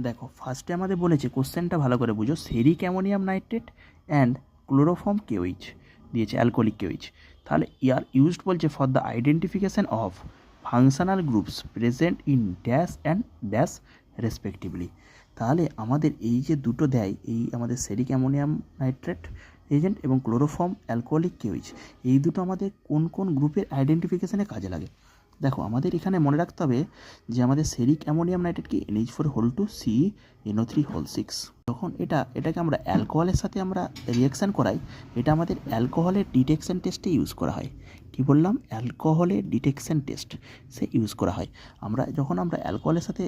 দেখো ফার্স্টে আমাদের বলেছে, কোশ্চেনটা ভালো করে বুঝো, ceric ammonium nitrate and chloroform K O H দিয়েছে, অ্যালকোহলিক কেওইচ। তাহলে ইয়ার ইউজড বলছে for the identification of functional groups present in dash and dash respectively. তাহলে আমাদের এই যে দুটো দেয়, এই আমাদের সেরিক অ্যামোনিয়াম নাইট্রেট এজেন্ট এবং ক্লোরোফর্ম অ্যালকোহলিক কেওইচ, এই দুটো আমাদের কোন কোন গ্রুপের আইডেন্টিফিকেশানে কাজে লাগে। দেখো আমাদের এখানে মনে রাখতে হবে যে আমাদের সেরিক অ্যামোনিয়াম নাইট্রেট কি NH4 C NO3 6। যখন এটাকে আমরা অ্যালকোহলের সাথে আমরা রিয়াকশান করাই, এটা আমাদের অ্যালকোহলের ডিটেকশন টেস্টে ইউজ করা হয়। কি বললাম? অ্যালকোহলের ডিটেকশন টেস্ট সে ইউজ করা হয়। যখন আমরা অ্যালকোহলের সাথে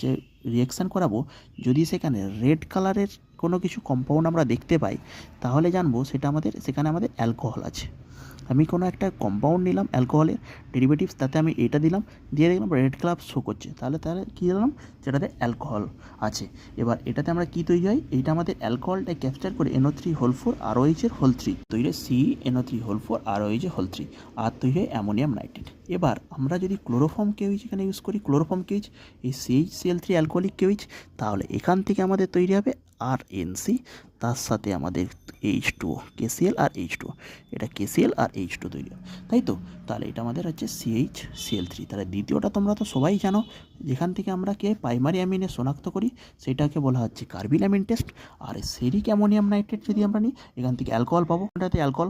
যে রিয়াকশান করাবো, যদি সেখানে রেড কালারের কোনো কিছু কম্পাউন্ড আমরা দেখতে পাই, তাহলে জানবো সেখানে আমাদের অ্যালকোহল আছে। আমি কোনো একটা কম্পাউন্ড নিলাম অ্যালকোহলের ডেরিভেটিভস, তাতে আমি এটা দিলাম, দিয়ে দেখলাম রেড কালার শো করছে, তাহলে কী দিলাম? যেটাতে অ্যালকোহল আছে। এবার এটাতে আমরা কী তৈরি হয়? এইটা আমাদের অ্যালকোহলটা ক্যাপচার করে NO3 ROH3 তৈরি হয়, CNO3 ROH3, আর তৈরি হয় অ্যামোনিয়াম নাইট্রেট। এবার আমরা যদি ক্লোরোফর্ম কেওইচ এখানে ইউজ করি, ক্লোরোফর্ম কেওইচ এই CH3 অ্যালকোহলিক কেওইচ, তাহলে এখান থেকে আমাদের তৈরি হবে RNC, তার সাথে আমাদের H2O, KCl আর H2O, এটা KCl আর H2 তৈরি হয়, তাই তো? তাহলে এটা আমাদের হচ্ছে CHCl3। তাহলে দ্বিতীয়টা তোমরা তো সবাই জানো, যেখান থেকে আমরা প্রাইমারি অ্যামিনে শনাক্ত করি, সেটাকে বলা হচ্ছে কার্বিল অ্যামিন টেস্ট। আর সেরিক অ্যামোনিয়াম নাইট্রেট যদি আমরা নিই, এখান থেকে অ্যালকোহল পাবো, এটাতে অ্যালকোহল